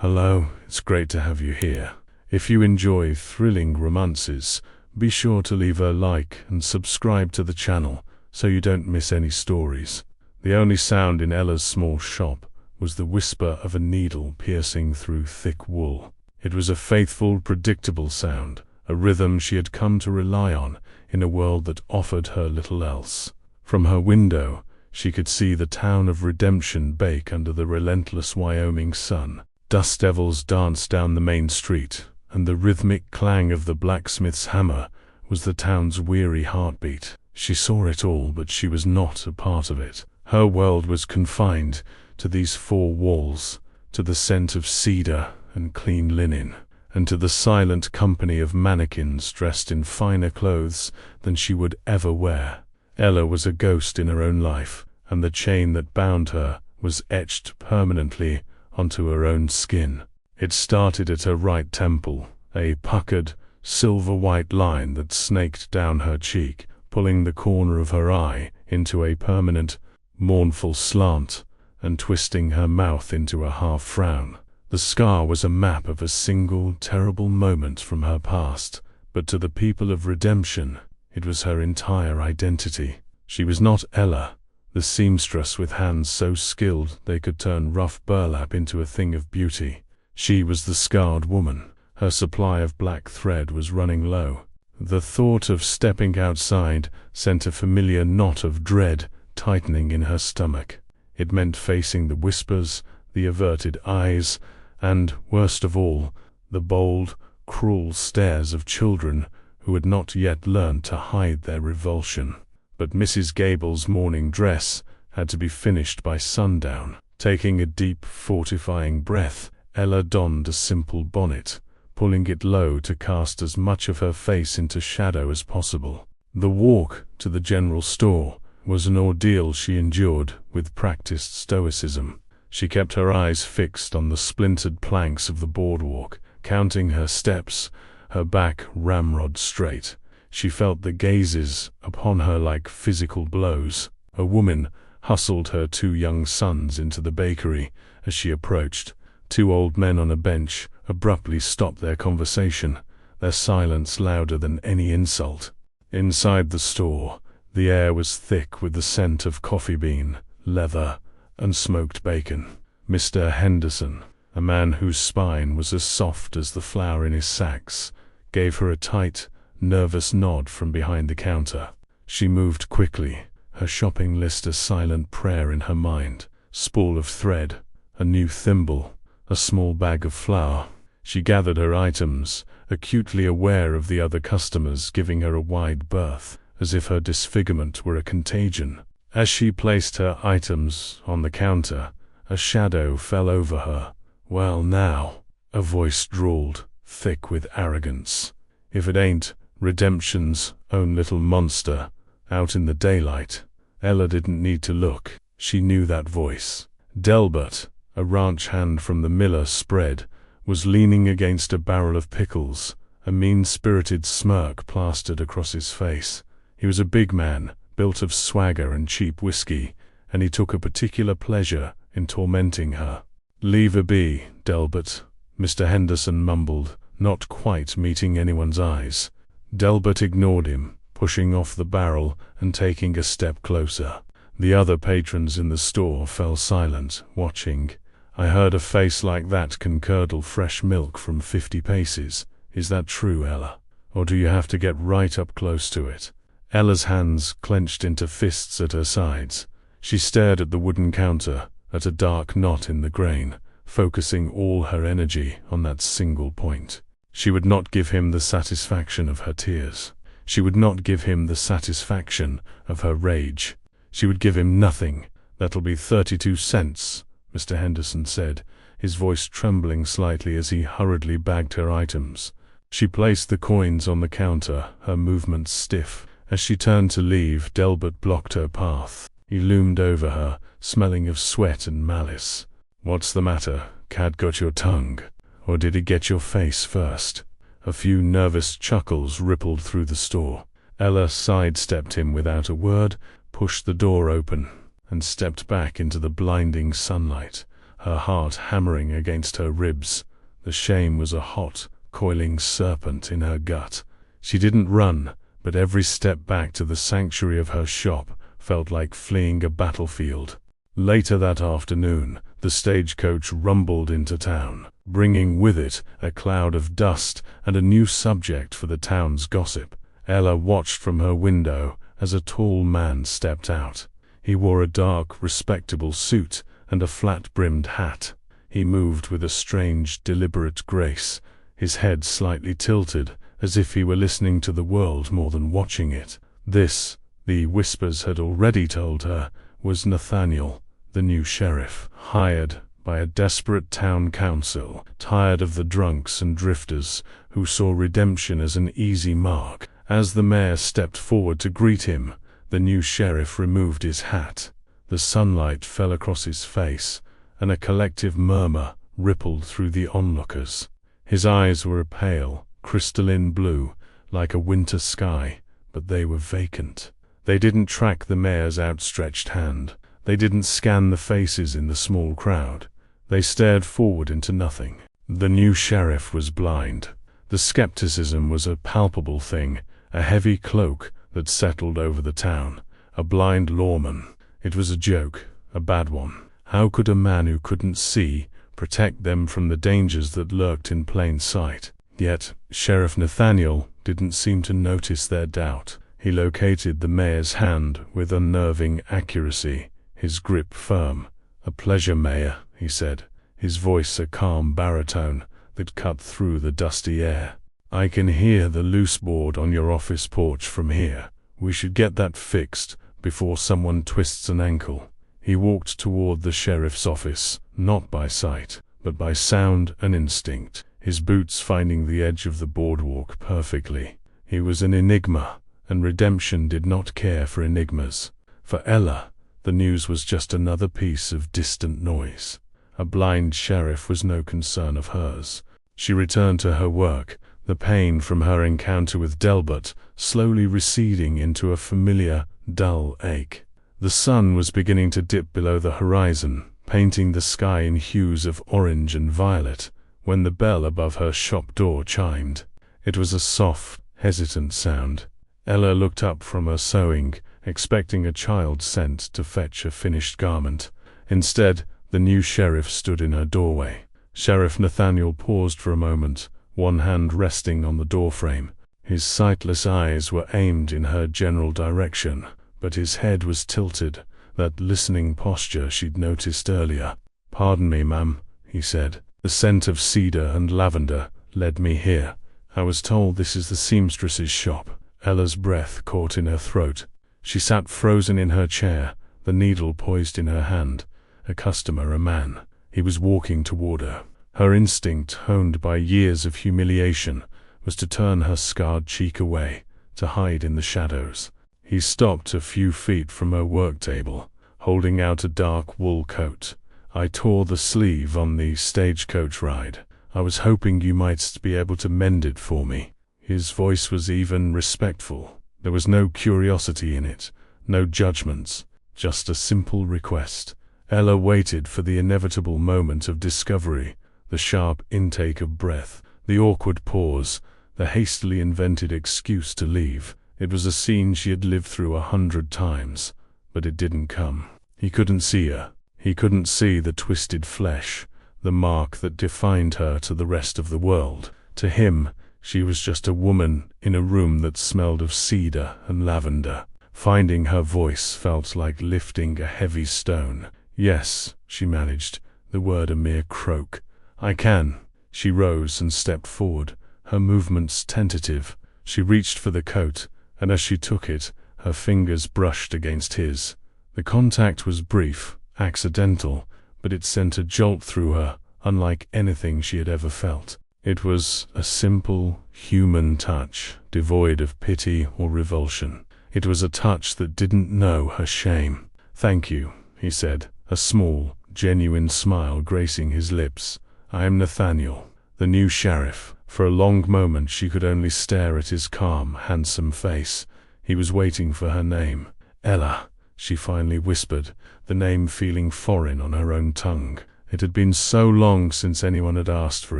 Hello, it's great to have you here. If you enjoy thrilling romances, be sure to leave a like and subscribe to the channel so you don't miss any stories. The only sound in Ella's small shop was the whisper of a needle piercing through thick wool. It was a faithful, predictable sound, a rhythm she had come to rely on in a world that offered her little else. From her window, she could see the town of Redemption bake under the relentless Wyoming sun. Dust devils danced down the main street, and the rhythmic clang of the blacksmith's hammer was the town's weary heartbeat. She saw it all, but she was not a part of it. Her world was confined to these four walls, to the scent of cedar and clean linen, and to the silent company of mannequins dressed in finer clothes than she would ever wear. Ella was a ghost in her own life, and the chain that bound her was etched permanently onto her own skin. It started at her right temple, a puckered, silver-white line that snaked down her cheek, pulling the corner of her eye into a permanent, mournful slant, and twisting her mouth into a half-frown. The scar was a map of a single, terrible moment from her past, but to the people of Redemption, it was her entire identity. She was not Ella, the seamstress with hands so skilled they could turn rough burlap into a thing of beauty. She was the scarred woman. Her supply of black thread was running low. The thought of stepping outside sent a familiar knot of dread tightening in her stomach. It meant facing the whispers, the averted eyes, and, worst of all, the bold, cruel stares of children who had not yet learned to hide their revulsion. But Mrs. Gable's morning dress had to be finished by sundown. Taking a deep, fortifying breath, Ella donned a simple bonnet, pulling it low to cast as much of her face into shadow as possible. The walk to the general store was an ordeal she endured with practiced stoicism. She kept her eyes fixed on the splintered planks of the boardwalk, counting her steps, her back ramrod straight. She felt the gazes upon her like physical blows. A woman hustled her two young sons into the bakery as she approached. Two old men on a bench abruptly stopped their conversation, their silence louder than any insult. Inside the store, the air was thick with the scent of coffee bean, leather, and smoked bacon. Mr. Henderson, a man whose spine was as soft as the flour in his sacks, gave her a tight, nervous nod from behind the counter. She moved quickly, her shopping list a silent prayer in her mind. Spool of thread, a new thimble, a small bag of flour. She gathered her items, acutely aware of the other customers giving her a wide berth, as if her disfigurement were a contagion. As she placed her items on the counter, a shadow fell over her. "Well now," a voice drawled, thick with arrogance. "If it ain't Redemption's own little monster, out in the daylight." Ella didn't need to look. She knew that voice. Delbert, a ranch hand from the Miller spread, was leaning against a barrel of pickles, a mean-spirited smirk plastered across his face. He was a big man, built of swagger and cheap whiskey, and he took a particular pleasure in tormenting her. "Leave her be, Delbert," Mr. Henderson mumbled, not quite meeting anyone's eyes. Delbert ignored him, pushing off the barrel and taking a step closer. The other patrons in the store fell silent, watching. "I heard a face like that can curdle fresh milk from 50 paces. Is that true, Ella? Or do you have to get right up close to it?" Ella's hands clenched into fists at her sides. She stared at the wooden counter, at a dark knot in the grain, focusing all her energy on that single point. She would not give him the satisfaction of her tears. She would not give him the satisfaction of her rage. She would give him nothing. "That'll be 32 cents, Mr. Henderson said, his voice trembling slightly as he hurriedly bagged her items. She placed the coins on the counter, her movements stiff. As she turned to leave, Delbert blocked her path. He loomed over her, smelling of sweat and malice. "What's the matter? Cat got your tongue? Or did he get your face first?" A few nervous chuckles rippled through the store. Ella sidestepped him without a word, pushed the door open, and stepped back into the blinding sunlight. her heart hammering against her ribs. The shame was a hot, coiling serpent in her gut. She didn't run, but every step back to the sanctuary of her shop felt like fleeing a battlefield. Later that afternoon, the stagecoach rumbled into town, bringing with it a cloud of dust and a new subject for the town's gossip. Ella watched from her window as a tall man stepped out. He wore a dark, respectable suit and a flat-brimmed hat. He moved with a strange, deliberate grace, his head slightly tilted, as if he were listening to the world more than watching it. This, the whispers had already told her, was Nathaniel, the new sheriff, hired by a desperate town council, tired of the drunks and drifters who saw redemption as an easy mark. As the mayor stepped forward to greet him, the new sheriff removed his hat. The sunlight fell across his face, and a collective murmur rippled through the onlookers. His eyes were a pale, crystalline blue, like a winter sky, but they were vacant. They didn't track the mayor's outstretched hand. They didn't scan the faces in the small crowd. They stared forward into nothing. The new sheriff was blind. The skepticism was a palpable thing, a heavy cloak that settled over the town. A blind lawman. It was a joke, a bad one. How could a man who couldn't see protect them from the dangers that lurked in plain sight? Yet, Sheriff Nathaniel didn't seem to notice their doubt. He located the mayor's hand with unnerving accuracy, his grip firm. "A pleasure, Mayor," he said, his voice a calm baritone that cut through the dusty air. "I can hear the loose board on your office porch from here. We should get that fixed before someone twists an ankle." He walked toward the sheriff's office, not by sight, but by sound and instinct, his boots finding the edge of the boardwalk perfectly. He was an enigma, and redemption did not care for enigmas. For Ella, the news was just another piece of distant noise. A blind sheriff was no concern of hers. She returned to her work, the pain from her encounter with Delbert slowly receding into a familiar, dull ache. The sun was beginning to dip below the horizon, painting the sky in hues of orange and violet, when the bell above her shop door chimed. It was a soft, hesitant sound. Ella looked up from her sewing, expecting a child sent to fetch a finished garment. Instead, the new sheriff stood in her doorway. Sheriff Nathaniel paused for a moment, one hand resting on the doorframe. His sightless eyes were aimed in her general direction, but his head was tilted, that listening posture she'd noticed earlier. "Pardon me, ma'am," he said. "The scent of cedar and lavender led me here. I was told this is the seamstress's shop." Ella's breath caught in her throat. She sat frozen in her chair, the needle poised in her hand. A customer, a man. He was walking toward her. Her instinct, honed by years of humiliation, was to turn her scarred cheek away, to hide in the shadows. He stopped a few feet from her work table, holding out a dark wool coat. "I tore the sleeve on the stagecoach ride. I was hoping you might be able to mend it for me." His voice was even respectful. There was no curiosity in it, no judgments, just a simple request. Ella waited for the inevitable moment of discovery, the sharp intake of breath, the awkward pause, the hastily invented excuse to leave. It was a scene she had lived through 100 times, but it didn't come. He couldn't see her. He couldn't see the twisted flesh, the mark that defined her to the rest of the world. To him, she was just a woman in a room that smelled of cedar and lavender. Finding her voice felt like lifting a heavy stone. "Yes," she managed, the word a mere croak. "I can." She rose and stepped forward, her movements tentative. She reached for the coat, and as she took it, her fingers brushed against his. The contact was brief, accidental, but it sent a jolt through her, unlike anything she had ever felt. It was a simple, human touch, devoid of pity or revulsion. It was a touch that didn't know her shame. "Thank you," he said, a small, genuine smile gracing his lips. "I am Nathaniel, the new sheriff." For a long moment she could only stare at his calm, handsome face. He was waiting for her name. "Ella," she finally whispered, the name feeling foreign on her own tongue. It had been so long since anyone had asked for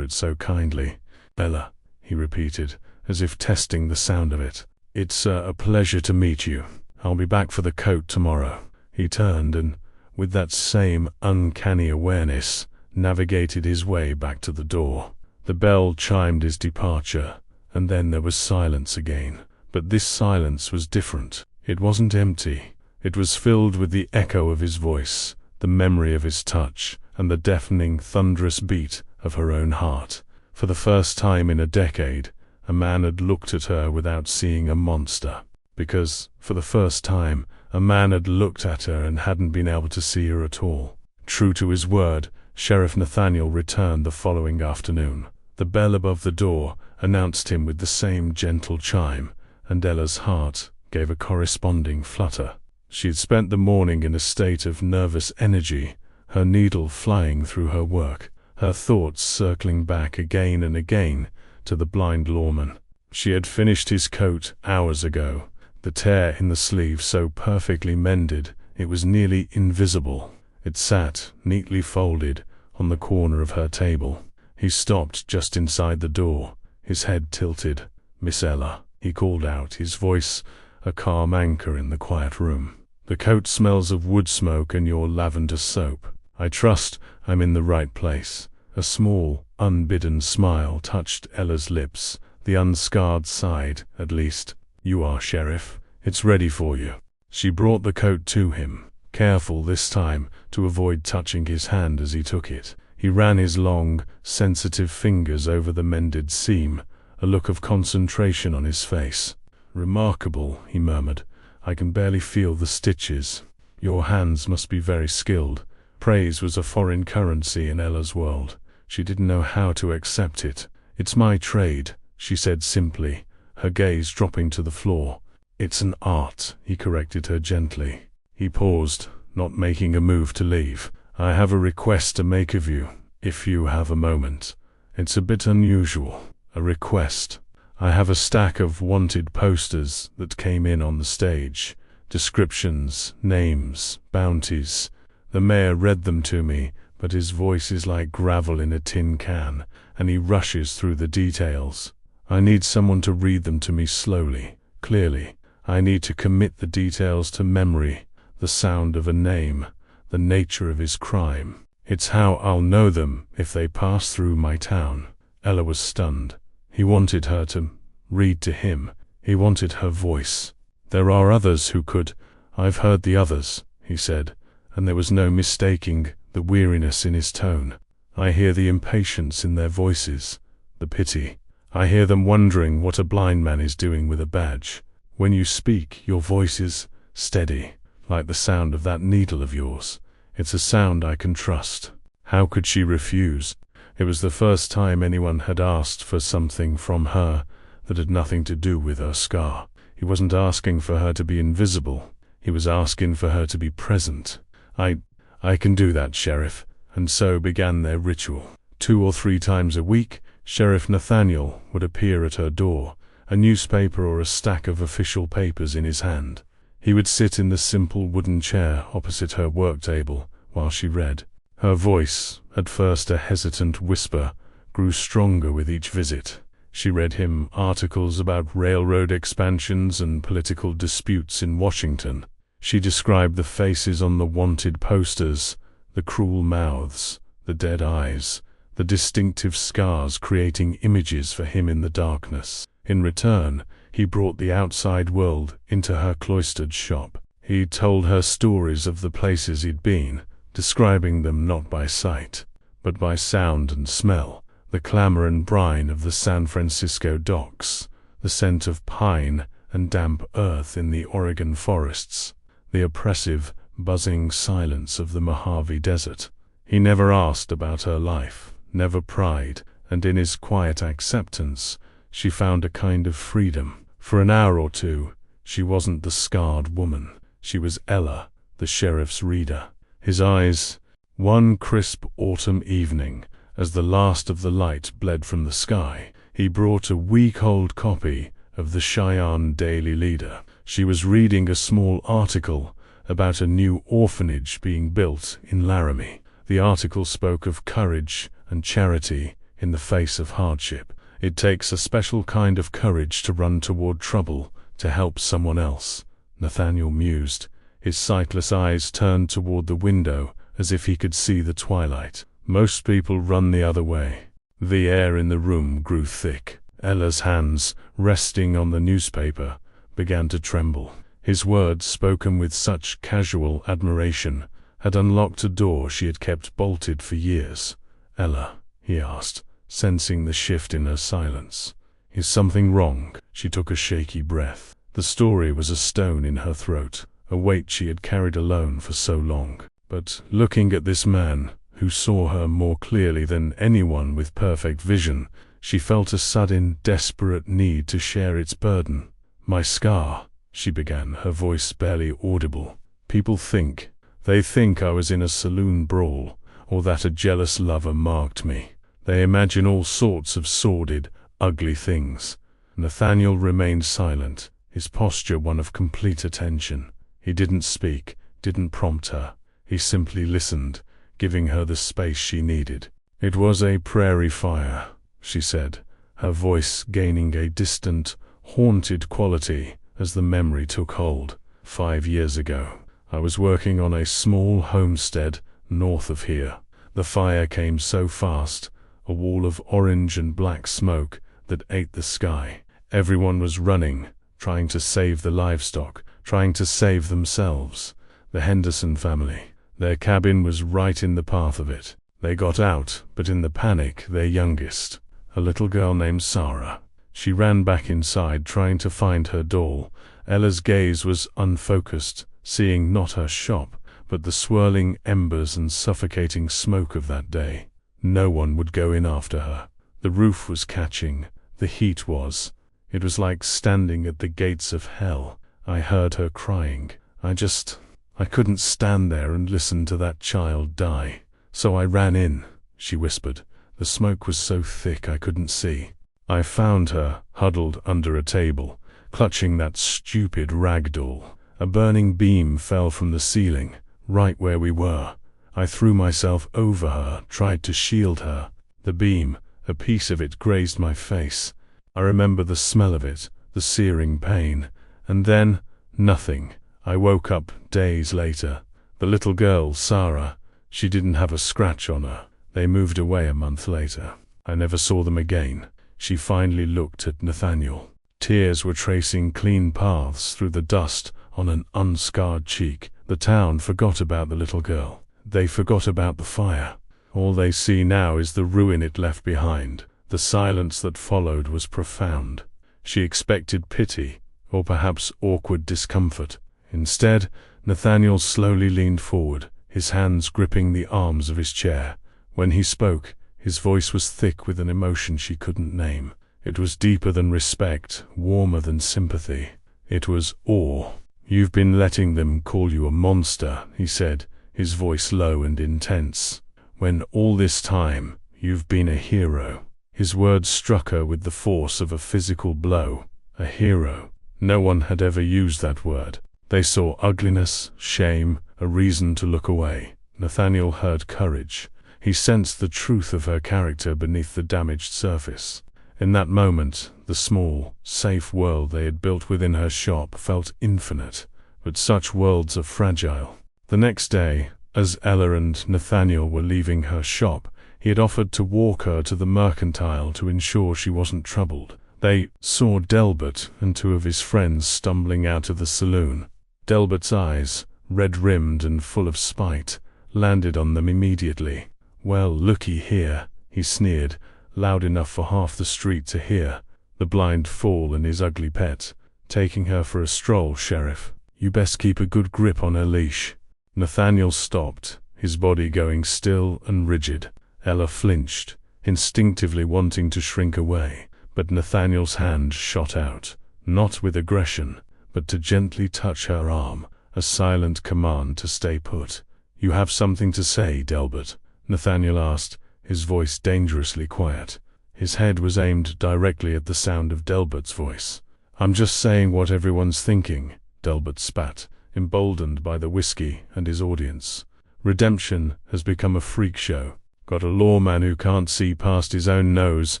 it so kindly. "Ella," he repeated, as if testing the sound of it. "It's a pleasure to meet you. I'll be back for the coat tomorrow." He turned and, with that same uncanny awareness, navigated his way back to the door. The bell chimed his departure, and then there was silence again. But this silence was different. It wasn't empty. It was filled with the echo of his voice, the memory of his touch, and the deafening, thunderous beat of her own heart. For the first time in a decade, a man had looked at her without seeing a monster. Because, for the first time, a man had looked at her and hadn't been able to see her at all. True to his word, Sheriff Nathaniel returned the following afternoon. The bell above the door announced him with the same gentle chime, and Ella's heart gave a corresponding flutter. She had spent the morning in a state of nervous energy, her needle flying through her work, her thoughts circling back again and again to the blind lawman. She had finished his coat hours ago, the tear in the sleeve so perfectly mended it was nearly invisible. It sat, neatly folded, on the corner of her table. He stopped just inside the door, his head tilted. "Miss Ella," he called out, his voice a calm anchor in the quiet room. "The coat smells of wood smoke and your lavender soap. I trust I'm in the right place." A small, unbidden smile touched Ella's lips, the unscarred side, at least. "You are, Sheriff. It's ready for you." She brought the coat to him, careful this time to avoid touching his hand as he took it. He ran his long, sensitive fingers over the mended seam, a look of concentration on his face. "Remarkable," he murmured. "I can barely feel the stitches. Your hands must be very skilled." Praise was a foreign currency in Ella's world. She didn't know how to accept it. "It's my trade," she said simply, her gaze dropping to the floor. "It's an art," he corrected her gently. He paused, not making a move to leave. "I have a request to make of you, if you have a moment. It's a bit unusual. A request. I have a stack of wanted posters that came in on the stage. Descriptions, names, bounties. The mayor read them to me, but his voice is like gravel in a tin can, and he rushes through the details. I need someone to read them to me slowly, clearly. I need to commit the details to memory, the sound of a name, the nature of his crime. It's how I'll know them if they pass through my town." Ella was stunned. He wanted her to read to him. He wanted her voice. "There are others who could. I've heard the others," he said, and there was no mistaking the weariness in his tone. "I hear the impatience in their voices, the pity. I hear them wondering what a blind man is doing with a badge. When you speak, your voice is steady, like the sound of that needle of yours. It's a sound I can trust." How could she refuse? It was the first time anyone had asked for something from her that had nothing to do with her scar. He wasn't asking for her to be invisible. He was asking for her to be present. I can do that, Sheriff." And so began their ritual. 2 or 3 times a week, Sheriff Nathaniel would appear at her door, a newspaper or a stack of official papers in his hand. He would sit in the simple wooden chair opposite her work table while she read. Her voice, at first a hesitant whisper, grew stronger with each visit. She read him articles about railroad expansions and political disputes in Washington. She described the faces on the wanted posters, the cruel mouths, the dead eyes, the distinctive scars creating images for him in the darkness. In return, he brought the outside world into her cloistered shop. He told her stories of the places he'd been, describing them not by sight, but by sound and smell. The clamor and brine of the San Francisco docks, the scent of pine and damp earth in the Oregon forests, the oppressive, buzzing silence of the Mojave Desert. He never asked about her life, never pried, and in his quiet acceptance, she found a kind of freedom. For an hour or two, she wasn't the scarred woman. She was Ella, the sheriff's reader. His eyes, one crisp autumn evening, as the last of the light bled from the sky, he brought a week-old copy of the Cheyenne Daily Leader. She was reading a small article about a new orphanage being built in Laramie. The article spoke of courage and charity in the face of hardship. It takes a special kind of courage to run toward trouble, to help someone else, Nathaniel mused, his sightless eyes turned toward the window as if he could see the twilight. Most people run the other way. The air in the room grew thick. Ella's hands, resting on the newspaper, began to tremble. His words, spoken with such casual admiration, had unlocked a door she had kept bolted for years. "Ella," he asked, sensing the shift in her silence. "Is something wrong?" She took a shaky breath. The story was a stone in her throat, a weight she had carried alone for so long. But looking at this man, who saw her more clearly than anyone with perfect vision, she felt a sudden, desperate need to share its burden. "My scar," she began, her voice barely audible. "People think. They think I was in a saloon brawl, or that a jealous lover marked me. They imagine all sorts of sordid, ugly things." Nathaniel remained silent, his posture one of complete attention. He didn't speak, didn't prompt her. He simply listened, giving her the space she needed. "It was a prairie fire," she said, her voice gaining a distant, haunted quality as the memory took hold. "5 years ago, I was working on a small homestead north of here. The fire came so fast, a wall of orange and black smoke that ate the sky. Everyone was running, trying to save the livestock, trying to save themselves. The Henderson family. Their cabin was right in the path of it. They got out, but in the panic, their youngest, a little girl named Sarah. She ran back inside, trying to find her doll. Ella's gaze was unfocused, seeing not her shop, but the swirling embers and suffocating smoke of that day. No one would go in after her. The roof was catching. The heat was. It was like standing at the gates of hell. I heard her crying. I couldn't stand there and listen to that child die. So I ran in," she whispered. "The smoke was so thick I couldn't see. I found her, huddled under a table, clutching that stupid rag doll. A burning beam fell from the ceiling, right where we were. I threw myself over her, tried to shield her. The beam, a piece of it grazed my face. I remember the smell of it, the searing pain. And then, nothing. I woke up days later. The little girl, Sarah, she didn't have a scratch on her. They moved away a month later. I never saw them again." She finally looked at Nathaniel. Tears were tracing clean paths through the dust on an unscarred cheek. The town forgot about the little girl. They forgot about the fire. All they see now is the ruin it left behind. The silence that followed was profound. She expected pity, or perhaps awkward discomfort. Instead, Nathaniel slowly leaned forward, his hands gripping the arms of his chair. When he spoke, his voice was thick with an emotion she couldn't name. It was deeper than respect, warmer than sympathy. It was awe. "You've been letting them call you a monster," he said, his voice low and intense. "When all this time, you've been a hero." His words struck her with the force of a physical blow. A hero. No one had ever used that word. They saw ugliness, shame, a reason to look away. Nathaniel heard courage. He sensed the truth of her character beneath the damaged surface. In that moment, the small, safe world they had built within her shop felt infinite, but such worlds are fragile. The next day, as Ella and Nathaniel were leaving her shop, he had offered to walk her to the mercantile to ensure she wasn't troubled. They saw Delbert and 2 of his friends stumbling out of the saloon. Delbert's eyes, red-rimmed and full of spite, landed on them immediately. "Well, looky here," he sneered, loud enough for half the street to hear. "The blind fool and his ugly pet. Taking her for a stroll, Sheriff. You best keep a good grip on her leash." Nathaniel stopped, his body going still and rigid. Ella flinched, instinctively wanting to shrink away, but Nathaniel's hand shot out, not with aggression, but to gently touch her arm, a silent command to stay put. "You have something to say, Delbert?" Nathaniel asked, his voice dangerously quiet. His head was aimed directly at the sound of Delbert's voice. "I'm just saying what everyone's thinking," Delbert spat, emboldened by the whiskey and his audience. Redemption has become a freak show. Got a lawman who can't see past his own nose,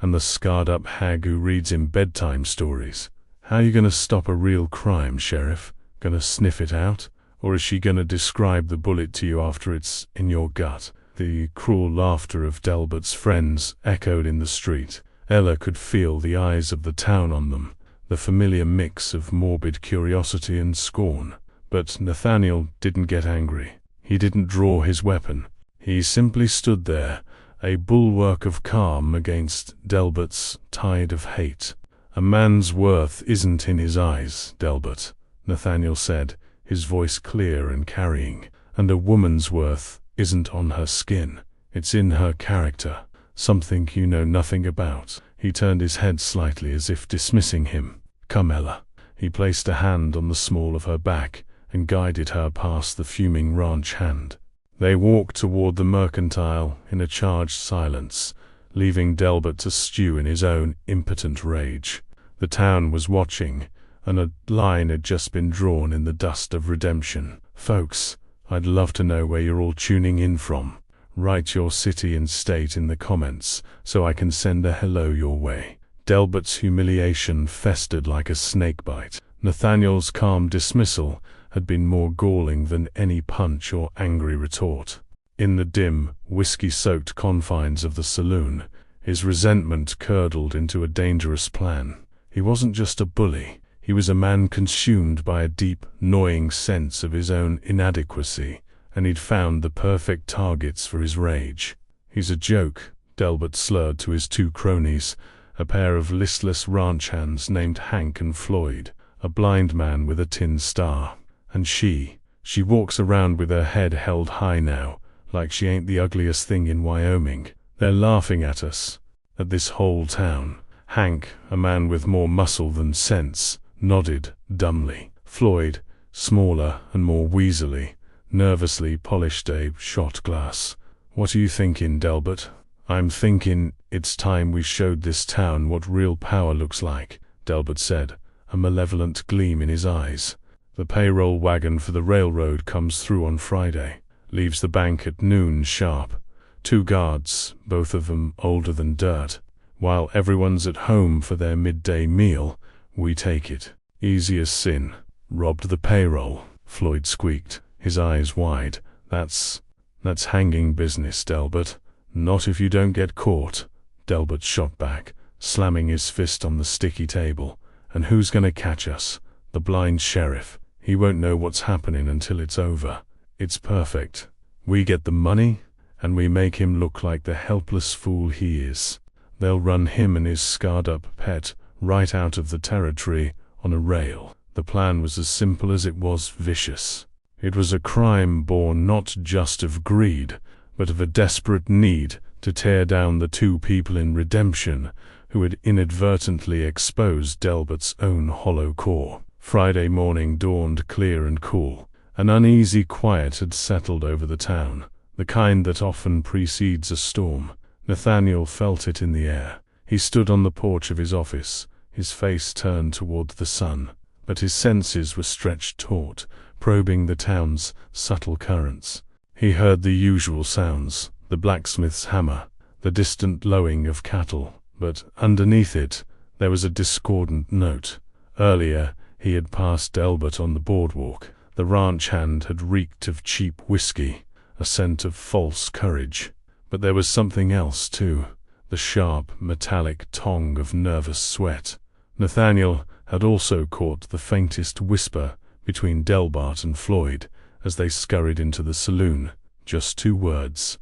and the scarred-up hag who reads him bedtime stories. How are you going to stop a real crime, Sheriff? Gonna sniff it out? Or is she gonna describe the bullet to you after it's in your gut? The cruel laughter of Delbert's friends echoed in the street. Ella could feel the eyes of the town on them, the familiar mix of morbid curiosity and scorn. But Nathaniel didn't get angry. He didn't draw his weapon. He simply stood there, a bulwark of calm against Delbert's tide of hate. A man's worth isn't in his eyes, Delbert, Nathaniel said, his voice clear and carrying. And a woman's worth isn't on her skin. It's in her character, something you know nothing about. He turned his head slightly as if dismissing him. Come, Ella. He placed a hand on the small of her back and guided her past the fuming ranch hand. They walked toward the mercantile in a charged silence, leaving Delbert to stew in his own impotent rage. The town was watching, and a line had just been drawn in the dust of redemption. Folks, I'd love to know where you're all tuning in from. Write your city and state in the comments so I can send a hello your way. Delbert's humiliation festered like a snakebite. Nathaniel's calm dismissal had been more galling than any punch or angry retort. In the dim, whiskey-soaked confines of the saloon, his resentment curdled into a dangerous plan. He wasn't just a bully. He was a man consumed by a deep, gnawing sense of his own inadequacy, and he'd found the perfect targets for his rage. He's a joke, Delbert slurred to his two cronies, a pair of listless ranch hands named Hank and Floyd, a blind man with a tin star. And she walks around with her head held high now, like she ain't the ugliest thing in Wyoming. They're laughing at us, at this whole town. Hank, a man with more muscle than sense, nodded dumbly. Floyd, smaller and more weaselly, nervously polished a shot glass. What are you thinking, Delbert? I'm thinking it's time we showed this town what real power looks like, Delbert said, a malevolent gleam in his eyes. The payroll wagon for the railroad comes through on Friday, leaves the bank at noon sharp. 2 guards, both of them older than dirt. While everyone's at home for their midday meal, we take it. Easy as sin. Robbed the payroll, Floyd squeaked, his eyes wide. That's hanging business, Delbert. Not if you don't get caught, Delbert shot back, slamming his fist on the sticky table. And who's gonna catch us? The blind sheriff. He won't know what's happening until it's over. It's perfect. We get the money, and we make him look like the helpless fool he is. They'll run him and his scarred-up pet right out of the territory on a rail. The plan was as simple as it was vicious. It was a crime born not just of greed, but of a desperate need to tear down the 2 people in redemption who had inadvertently exposed Delbert's own hollow core. Friday morning dawned clear and cool. An uneasy quiet had settled over the town, the kind that often precedes a storm. Nathaniel felt it in the air. He stood on the porch of his office, his face turned toward the sun, but his senses were stretched taut, probing the town's subtle currents. He heard the usual sounds, the blacksmith's hammer, the distant lowing of cattle, but underneath it, there was a discordant note. Earlier, he had passed Delbert on the boardwalk. The ranch hand had reeked of cheap whiskey, a scent of false courage. But there was something else, too, the sharp, metallic tong of nervous sweat. Nathaniel had also caught the faintest whisper between Delbert and Floyd as they scurried into the saloon. Just 2 words. ...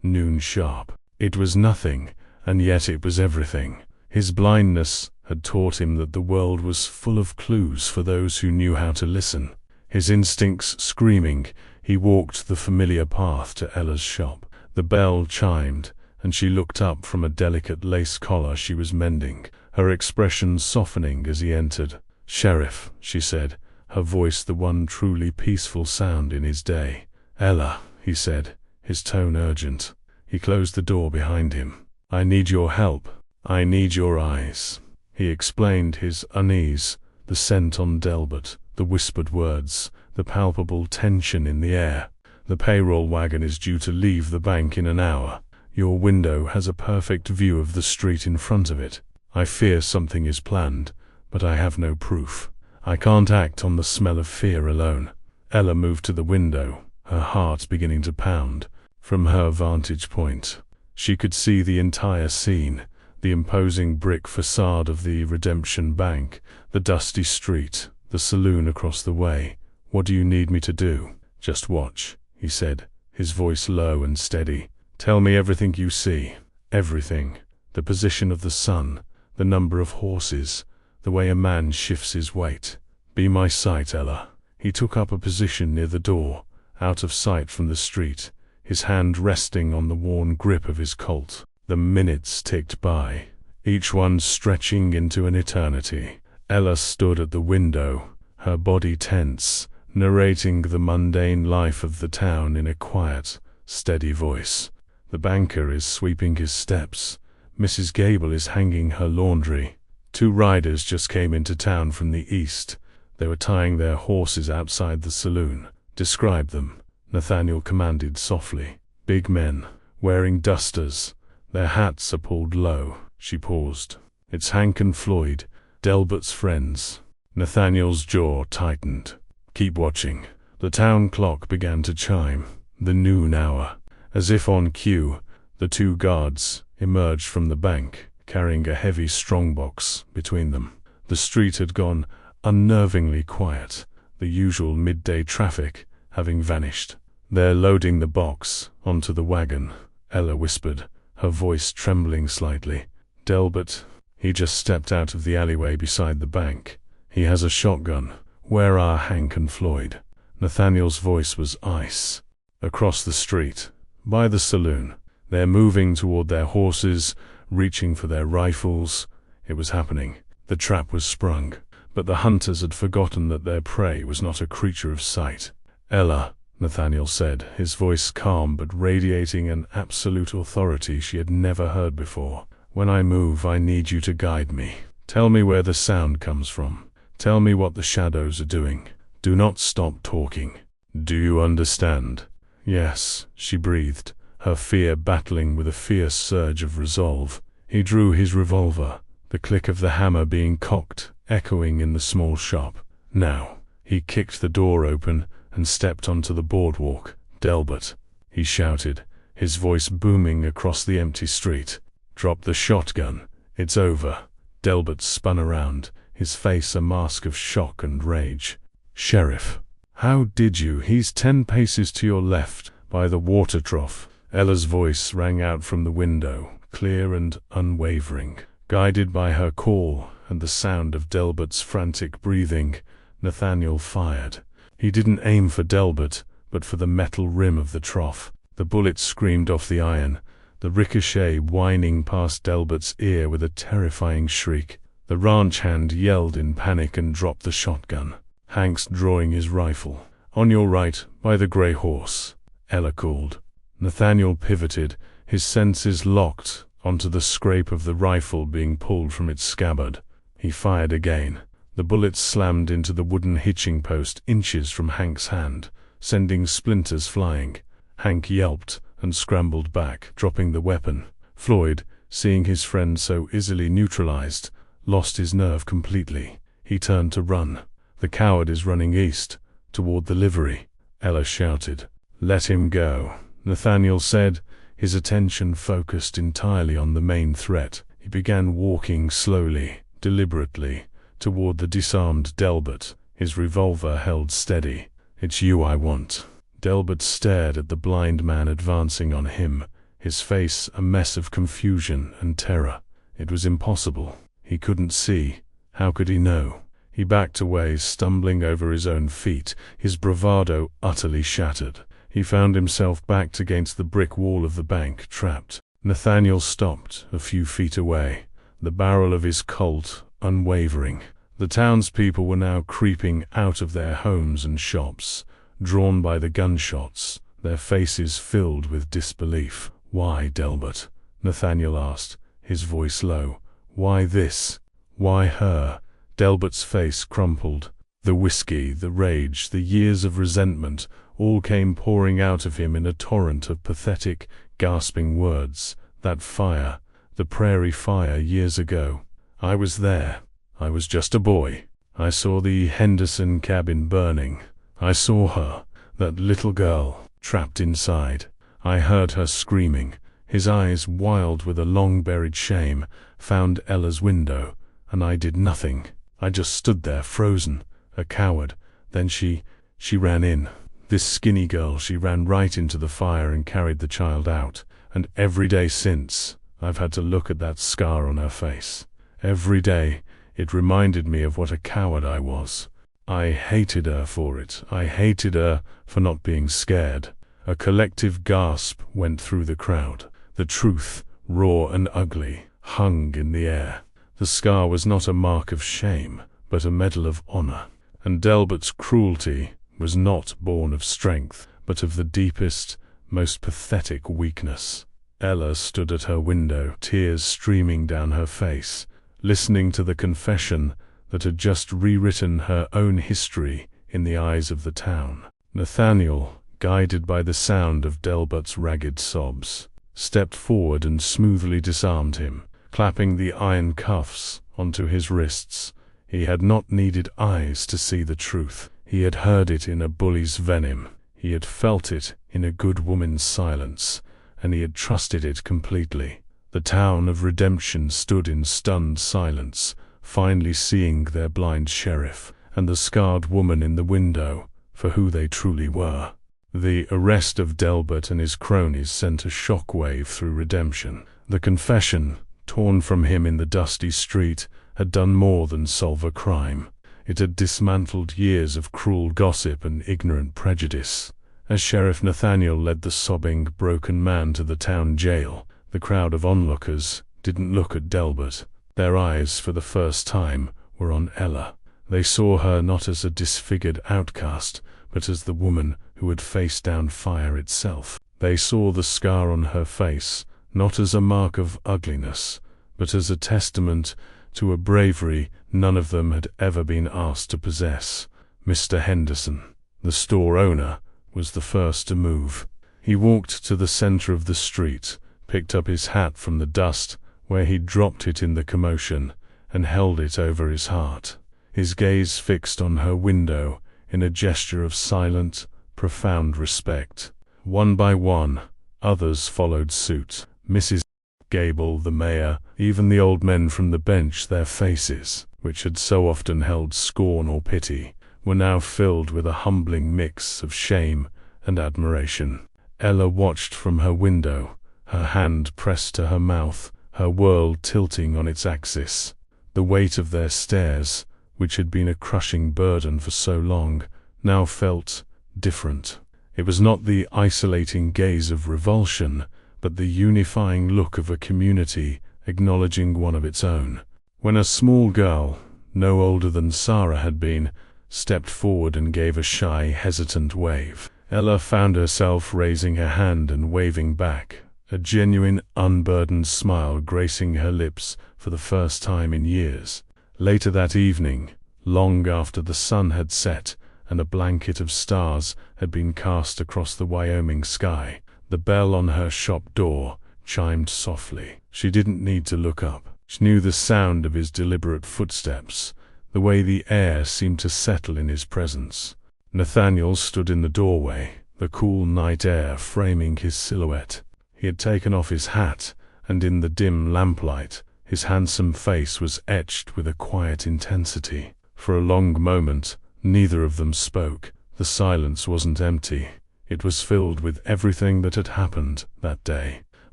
noon sharp. It was nothing, and yet it was everything. His blindness had taught him that the world was full of clues for those who knew how to listen. His instincts screaming, he walked the familiar path to Ella's shop. The bell chimed, and she looked up from a delicate lace collar she was mending, her expression softening as he entered. "Sheriff," she said, her voice the one truly peaceful sound in his day. "Ella," he said, his tone urgent. He closed the door behind him. "I need your help. I need your eyes." He explained his unease, the scent on Delbert, the whispered words, the palpable tension in the air. The payroll wagon is due to leave the bank in an hour. Your window has a perfect view of the street in front of it. I fear something is planned, but I have no proof. I can't act on the smell of fear alone." Ella moved to the window, her heart beginning to pound. From her vantage point, she could see the entire scene, the imposing brick facade of the Redemption Bank, the dusty street, the saloon across the way. "What do you need me to do?" "Just watch," he said, his voice low and steady. "Tell me everything you see. Everything. The position of the sun, the number of horses, the way a man shifts his weight. Be my sight, Ella." He took up a position near the door, out of sight from the street, his hand resting on the worn grip of his Colt. The minutes ticked by, each one stretching into an eternity. Ella stood at the window, her body tense, narrating the mundane life of the town in a quiet, steady voice. The banker is sweeping his steps. Mrs. Gable is hanging her laundry. 2 riders just came into town from the east. They were tying their horses outside the saloon. "Describe them," Nathaniel commanded softly. "Big men, wearing dusters. Their hats are pulled low." She paused. "It's Hank and Floyd, Delbert's friends." Nathaniel's jaw tightened. "Keep watching." The town clock began to chime, the noon hour. As if on cue, the 2 guards emerged from the bank, carrying a heavy strongbox between them. The street had gone unnervingly quiet, the usual midday traffic having vanished. "They're loading the box onto the wagon," Ella whispered, her voice trembling slightly. "Delbert, he just stepped out of the alleyway beside the bank. He has a shotgun. Where are Hank and Floyd?" Nathaniel's voice was ice. "Across the street, by the saloon. They're moving toward their horses, reaching for their rifles." It was happening. The trap was sprung. But the hunters had forgotten that their prey was not a creature of sight. "Ella," Nathaniel said, his voice calm but radiating an absolute authority she had never heard before. "When I move, I need you to guide me. Tell me where the sound comes from. Tell me what the shadows are doing. Do not stop talking. Do you understand?" "Yes," she breathed, her fear battling with a fierce surge of resolve. He drew his revolver, the click of the hammer being cocked, echoing in the small shop. "Now." He kicked the door open and stepped onto the boardwalk. "Delbert," he shouted, his voice booming across the empty street. "Drop the shotgun. It's over." Delbert spun around, his face a mask of shock and rage. "Sheriff, how did you? He's 10 paces to your left, by the water trough." Ella's voice rang out from the window, clear and unwavering. Guided by her call and the sound of Delbert's frantic breathing, Nathaniel fired. He didn't aim for Delbert, but for the metal rim of the trough. The bullet screamed off the iron, the ricochet whining past Delbert's ear with a terrifying shriek. The ranch hand yelled in panic and dropped the shotgun. Hank's drawing his rifle. "On your right, by the gray horse," Ella called. Nathaniel pivoted, his senses locked onto the scrape of the rifle being pulled from its scabbard. He fired again. The bullet slammed into the wooden hitching post inches from Hank's hand, sending splinters flying. Hank yelped and scrambled back, dropping the weapon. Floyd, seeing his friend so easily neutralized, lost his nerve completely. He turned to run. "The coward is running east, toward the livery," Ella shouted. "Let him go," Nathaniel said, his attention focused entirely on the main threat. He began walking slowly, deliberately, toward the disarmed Delbert, his revolver held steady. "It's you I want." Delbert stared at the blind man advancing on him, his face a mess of confusion and terror. It was impossible. He couldn't see. How could he know? He backed away, stumbling over his own feet, his bravado utterly shattered. He found himself backed against the brick wall of the bank, trapped. Nathaniel stopped a few feet away, the barrel of his Colt unwavering. The townspeople were now creeping out of their homes and shops, drawn by the gunshots, their faces filled with disbelief. "Why, Delbert?" Nathaniel asked, his voice low. "Why this? Why her?" Delbert's face crumpled. The whiskey, the rage, the years of resentment, all came pouring out of him in a torrent of pathetic, gasping words. That fire, the prairie fire years ago. I was there. I was just a boy. I saw the Henderson cabin burning. I saw her, that little girl, trapped inside. I heard her screaming. His eyes, wild with a long-buried shame, found Ella's window, and I did nothing. I just stood there, frozen, a coward. Then she ran in. This skinny girl, she ran right into the fire and carried the child out. And every day since, I've had to look at that scar on her face. Every day, it reminded me of what a coward I was. I hated her for it. I hated her for not being scared. A collective gasp went through the crowd. The truth, raw and ugly, hung in the air. The scar was not a mark of shame, but a medal of honor. And Delbert's cruelty was not born of strength, but of the deepest, most pathetic weakness. Ella stood at her window, tears streaming down her face, listening to the confession that had just rewritten her own history in the eyes of the town. Nathaniel, guided by the sound of Delbert's ragged sobs, stepped forward and smoothly disarmed him, clapping the iron cuffs onto his wrists. He had not needed eyes to see the truth. He had heard it in a bully's venom. He had felt it in a good woman's silence, and he had trusted it completely. The town of Redemption stood in stunned silence, finally seeing their blind sheriff and the scarred woman in the window for who they truly were. The arrest of Delbert and his cronies sent a shockwave through Redemption. The confession, torn from him in the dusty street, had done more than solve a crime. It had dismantled years of cruel gossip and ignorant prejudice. As Sheriff Nathaniel led the sobbing, broken man to the town jail, the crowd of onlookers didn't look at Delbert. Their eyes, for the first time, were on Ella. They saw her not as a disfigured outcast, but as the woman who had faced down fire itself. They saw the scar on her face, not as a mark of ugliness, but as a testament to a bravery none of them had ever been asked to possess. Mr. Henderson, the store owner, was the first to move. He walked to the center of the street, picked up his hat from the dust where he'd dropped it in the commotion, and held it over his heart, his gaze fixed on her window in a gesture of silent, profound respect. One by one, others followed suit. Mrs. Gable, the mayor, even the old men from the bench, their faces, which had so often held scorn or pity, were now filled with a humbling mix of shame and admiration. Ella watched from her window, her hand pressed to her mouth, her world tilting on its axis. The weight of their stares, which had been a crushing burden for so long, now felt different. It was not the isolating gaze of revulsion, but the unifying look of a community acknowledging one of its own. When a small girl, no older than Sarah had been, stepped forward and gave a shy, hesitant wave, Ella found herself raising her hand and waving back, a genuine, unburdened smile gracing her lips for the first time in years. Later that evening, long after the sun had set and a blanket of stars had been cast across the Wyoming sky, the bell on her shop door chimed softly. She didn't need to look up. She knew the sound of his deliberate footsteps, the way the air seemed to settle in his presence. Nathaniel stood in the doorway, the cool night air framing his silhouette. He had taken off his hat, and in the dim lamplight, his handsome face was etched with a quiet intensity. For a long moment, neither of them spoke. The silence wasn't empty. It was filled with everything that had happened that day,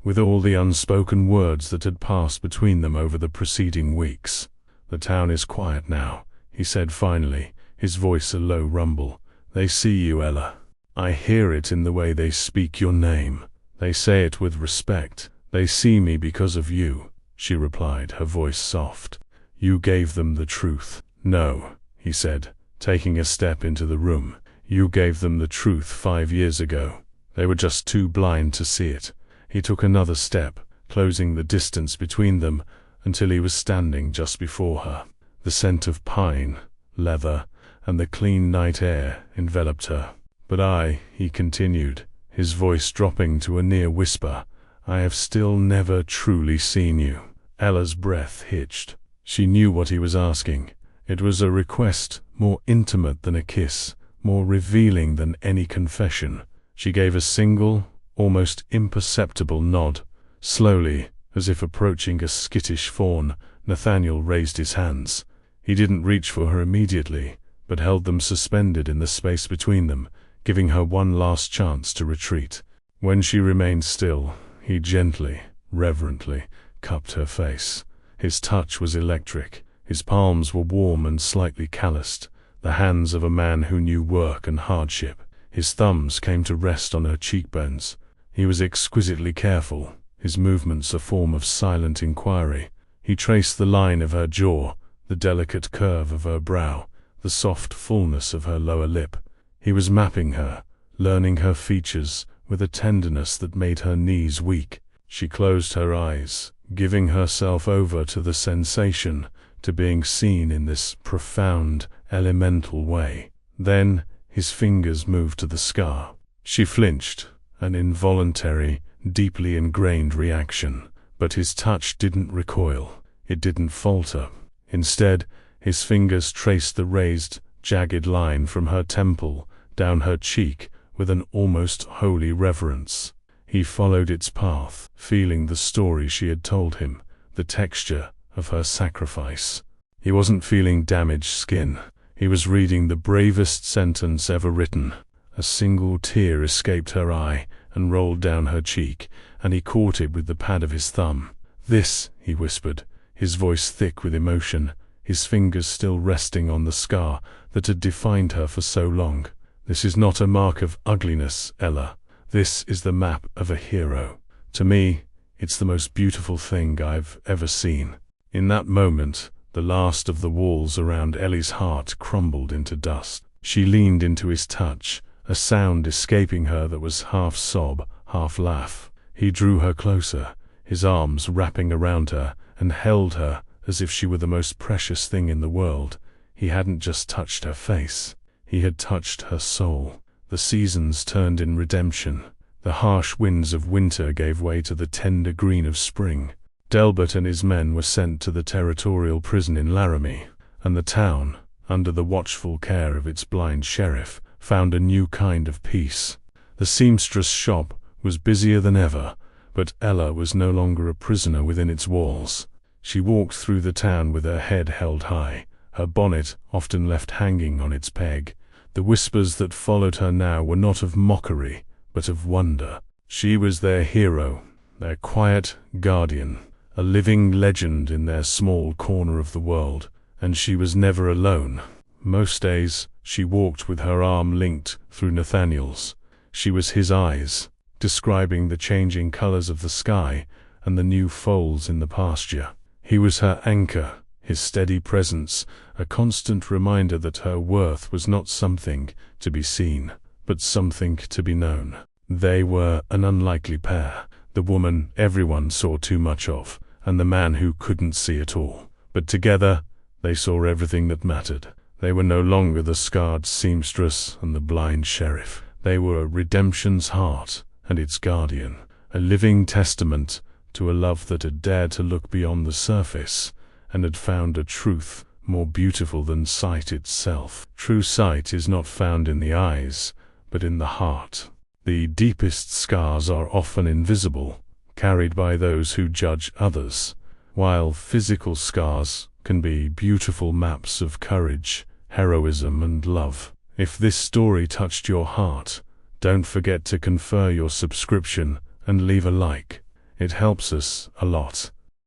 with all the unspoken words that had passed between them over the preceding weeks. "The town is quiet now," he said finally, his voice a low rumble. "They see you, Ella. I hear it in the way they speak your name. They say it with respect. They see me because of you," she replied, her voice soft. "You gave them the truth." "No," he said, taking a step into the room. "You gave them the truth 5 years ago. They were just too blind to see it." He took another step, closing the distance between them until he was standing just before her. The scent of pine, leather, and the clean night air enveloped her. But he continued, his voice dropping to a near whisper, I have still never truly seen you. Ella's breath hitched. She knew what he was asking. It was a request more intimate than a kiss, more revealing than any confession. She gave a single, almost imperceptible nod. Slowly, as if approaching a skittish fawn, Nathaniel raised his hands. He didn't reach for her immediately, but held them suspended in the space between them, giving her one last chance to retreat. When she remained still, he gently, reverently, cupped her face. His touch was electric. His palms were warm and slightly calloused, the hands of a man who knew work and hardship. His thumbs came to rest on her cheekbones. He was exquisitely careful, his movements a form of silent inquiry. He traced the line of her jaw, the delicate curve of her brow, the soft fullness of her lower lip. He was mapping her, learning her features with a tenderness that made her knees weak. She closed her eyes, giving herself over to the sensation, to being seen in this profound, elemental way. Then, his fingers moved to the scar. She flinched, an involuntary, deeply ingrained reaction. But his touch didn't recoil. It didn't falter. Instead, his fingers traced the raised, jagged line from her temple down her cheek with an almost holy reverence. He followed its path, feeling the story she had told him, the texture of her sacrifice. He wasn't feeling damaged skin. He was reading the bravest sentence ever written. A single tear escaped her eye and rolled down her cheek, and he caught it with the pad of his thumb. This, he whispered, his voice thick with emotion, his fingers still resting on the scar that had defined her for so long. This is not a mark of ugliness, Ella. This is the map of a hero. To me, it's the most beautiful thing I've ever seen. In that moment, the last of the walls around Ellie's heart crumbled into dust. She leaned into his touch, a sound escaping her that was half sob, half laugh. He drew her closer, his arms wrapping around her, and held her as if she were the most precious thing in the world. He hadn't just touched her face. He had touched her soul. The seasons turned in redemption. The harsh winds of winter gave way to the tender green of spring. Delbert and his men were sent to the territorial prison in Laramie, and the town, under the watchful care of its blind sheriff, found a new kind of peace. The seamstress shop was busier than ever, but Ella was no longer a prisoner within its walls. She walked through the town with her head held high, her bonnet often left hanging on its peg. The whispers that followed her now were not of mockery, but of wonder. She was their hero, their quiet guardian, a living legend in their small corner of the world, and she was never alone. Most days, she walked with her arm linked through Nathaniel's. She was his eyes, describing the changing colors of the sky and the new folds in the pasture. He was her anchor, his steady presence, a constant reminder that her worth was not something to be seen, but something to be known. They were an unlikely pair, the woman everyone saw too much of, and the man who couldn't see at all. But together, they saw everything that mattered. They were no longer the scarred seamstress and the blind sheriff. They were redemption's heart and its guardian, a living testament to a love that had dared to look beyond the surface and had found a truth more beautiful than sight itself. True sight is not found in the eyes, but in the heart. The deepest scars are often invisible, carried by those who judge others, while physical scars can be beautiful maps of courage, heroism, and love. If this story touched your heart, don't forget to confer your subscription and leave a like. It helps us a lot.